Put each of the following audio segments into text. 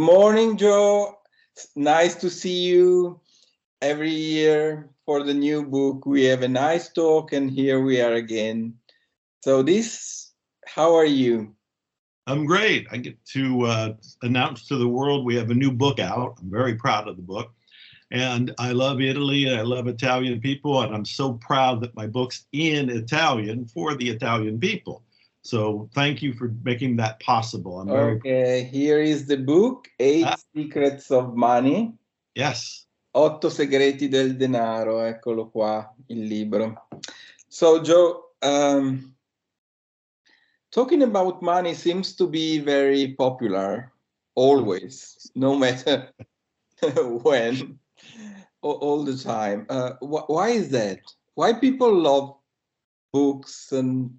morning, Joe. Nice to see you. Every year for the new book, we have a nice talk, and here we are again. So how are you? I'm great. I get to announce to the world we have a new book out. I'm very proud of the book. And I love Italy, and I love Italian people, and I'm so proud that my book's in Italian for the Italian people. So thank you for making that possible. I'm very Okay, here is the book, Eight Ah, Secrets of Money. yes. 8 segreti del denaro, eccolo qua, il libro. So, Joe, talking about money seems to be very popular, always, no matter when, all the time. Why is that? Why people love books and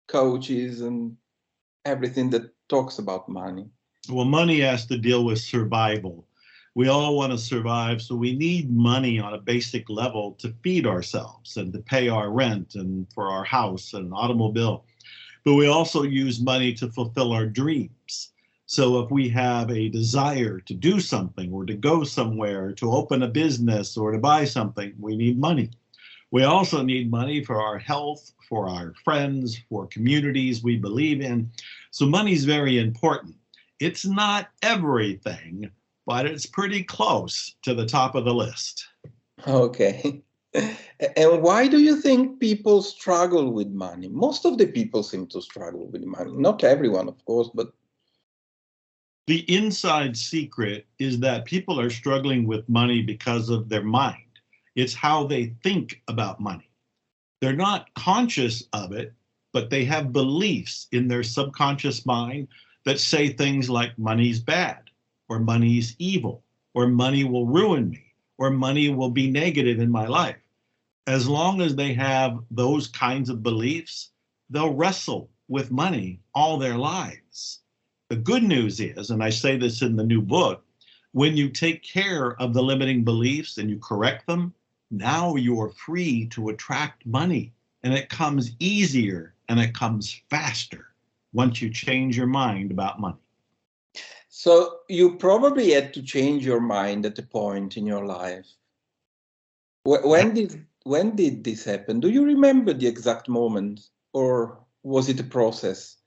coaches and everything that talks about money? Well, money has to deal with survival. We all want to survive, so we need money on a basic level to feed ourselves and to pay our rent and for our house and automobile. But we also use money to fulfill our dreams. So if we have a desire to do something or to go somewhere, to open a business or to buy something, we need money. We also need money for our health, for our friends, for communities we believe in. So money is very important. It's not everything, but it's pretty close to the top of the list. Okay. And why do you think people struggle with money? Most of the people seem to struggle with money. Not everyone, of course, but The inside secret is that people are struggling with money because of their mind. It's how they think about money. They're not conscious of it, but they have beliefs in their subconscious mind that say things like money's bad, or money's evil, or money will ruin me, or money will be negative in my life. As long as they have those kinds of beliefs, they'll wrestle with money all their lives. The good news is, and I say this in the new book, when you take care of the limiting beliefs and you correct them, now you're free to attract money, and it comes easier and it comes faster once you change your mind about money. so you probably had to change your mind at a point in your life. When did this happen? Do you remember the exact moment, or was it a process?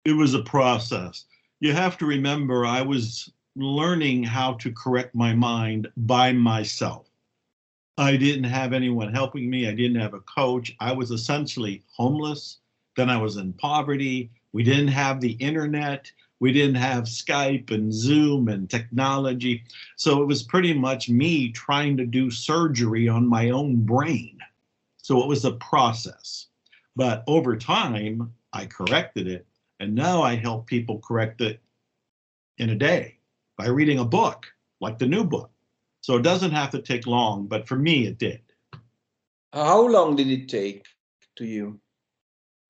It was a process. You have to remember, I was learning how to correct my mind by myself. I didn't have anyone helping me. I didn't have a coach. I was essentially homeless. Then I was in poverty. We didn't have the internet. We didn't have Skype and Zoom and technology. So it was pretty much me trying to do surgery on my own brain. So it was a process. But over time, I corrected it. And now I help people correct it in a day by reading a book, like the new book. So it doesn't have to take long, but for me, it did. How long did it take to you?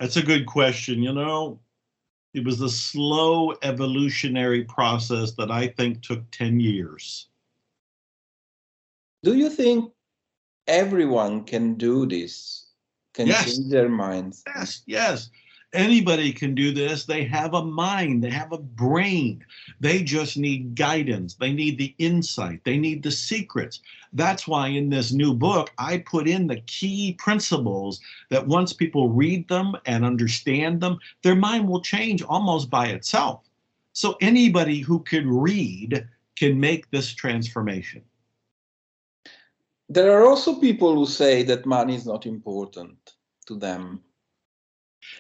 That's a good question. It was a slow evolutionary process that I think took 10 years. Do you think everyone can do this, can Yes, change their minds? yes. Anybody can do this. They have a mind, they have a brain. They just need guidance. They need the insight. They need the secrets. That's why in this new book, I put in the key principles that once people read them and understand them, their mind will change almost by itself. So anybody who can read can make this transformation. There are also people who say that money is not important to them.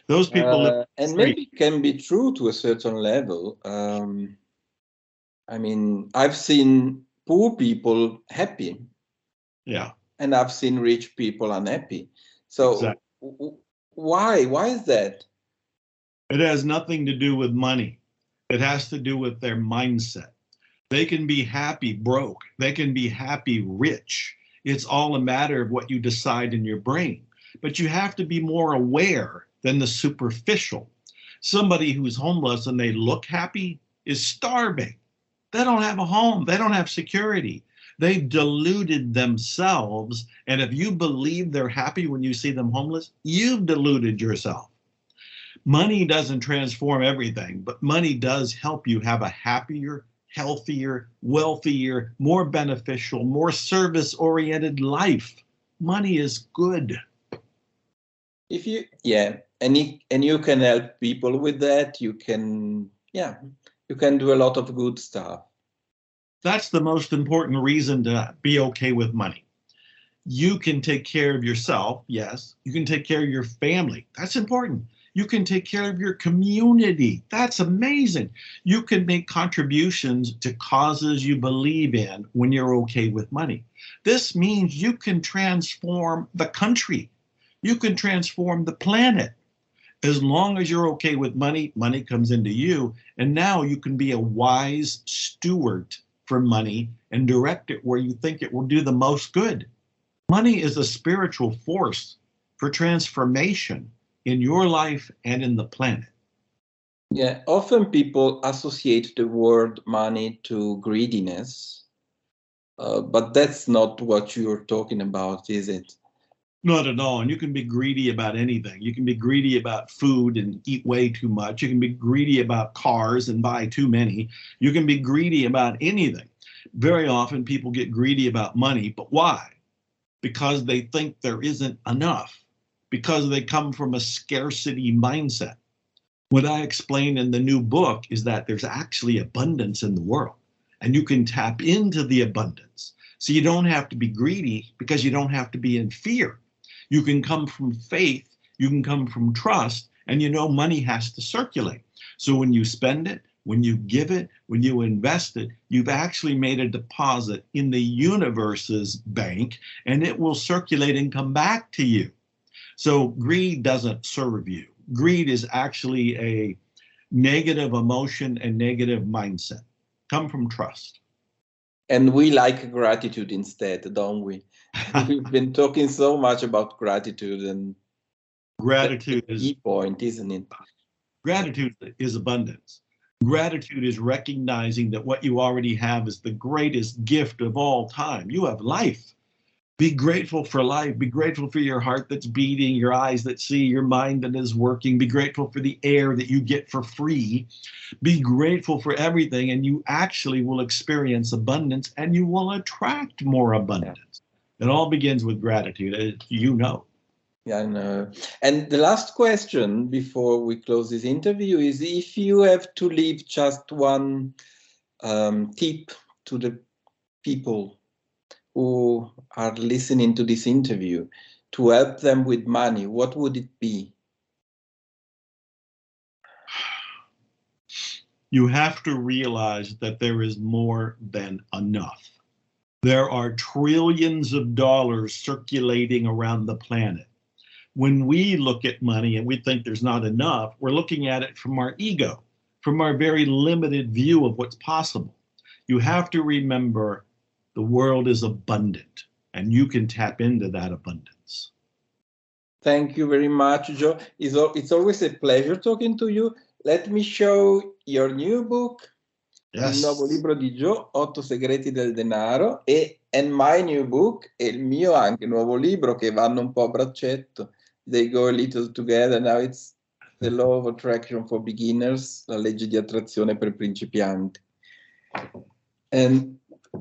Those people live And free. maybe it can be true to a certain level. I mean, I've seen poor people happy, Yeah, and I've seen rich people unhappy. So exactly. why is that? It has nothing to do with money. It has to do with their mindset. They can be happy broke. They can be happy rich. It's all a matter of what you decide in your brain. But you have to be more aware than the superficial. Somebody who's homeless and they look happy is starving. They don't have a home. They don't have security. They've deluded themselves. And if you believe they're happy when you see them homeless, you've deluded yourself. Money doesn't transform everything, but money does help you have a happier, healthier, wealthier, more beneficial, more service-oriented life. Money is good. If you, yeah, and you can help people with that. You can, yeah, you can do a lot of good stuff. That's the most important reason to be okay with money. You can take care of yourself, yes. You can take care of your family. That's important. You can take care of your community. That's amazing. You can make contributions to causes you believe in when you're okay with money. This means you can transform the country. You can transform the planet. As long as you're okay with money, money comes into you. And now you can be a wise steward for money and direct it where you think it will do the most good. Money is a spiritual force for transformation in your life and in the planet. Yeah, often people associate the word money to greediness, but that's not what you're talking about, is it? Not at all. And you can be greedy about anything. You can be greedy about food and eat way too much. You can be greedy about cars and buy too many. You can be greedy about anything. Very often people get greedy about money, but why? Because they think there isn't enough, because they come from a scarcity mindset. What I explain in the new book is that there's actually abundance in the world, and you can tap into the abundance. So you don't have to be greedy because you don't have to be in fear. You can come from faith, you can come from trust, and you know money has to circulate. So when you spend it, when you give it, when you invest it, you've actually made a deposit in the universe's bank, and it will circulate and come back to you. So greed doesn't serve you. Greed is actually a negative emotion and negative mindset. Come from trust. And we like gratitude instead, don't we? We've been talking so much about gratitude, and Gratitude that's the is key point, isn't it? Gratitude is abundance. Gratitude is recognizing that what you already have is the greatest gift of all time. You have life. Be grateful for life. Be grateful for your heart that's beating, your eyes that see, your mind that is working. Be grateful for the air that you get for free. Be grateful for everything, and you actually will experience abundance, and you will attract more abundance. It all begins with gratitude, as you know. Yeah, I know. And the last question before we close this interview is, if you have to leave just one tip to the people who are listening to this interview to help them with money, what would it be? You have to realize that there is more than enough. There are trillions of dollars circulating around the planet. When we look at money and we think there's not enough, we're looking at it from our ego, from our very limited view of what's possible. You have to remember the world is abundant, and you can tap into that abundance. Thank you very much, Joe. It's always a pleasure talking to you. Let me show your new book, Yes. Il nuovo libro di Joe, 8 segreti del denaro, and my new book, e il mio anche nuovo libro, che vanno un po' a braccetto. They go a little together. Now it's The Law of Attraction for Beginners, la legge di attrazione per principianti. And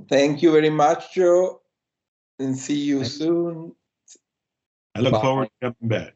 thank you very much, Joe, and see you soon. I look Bye. forward to coming back.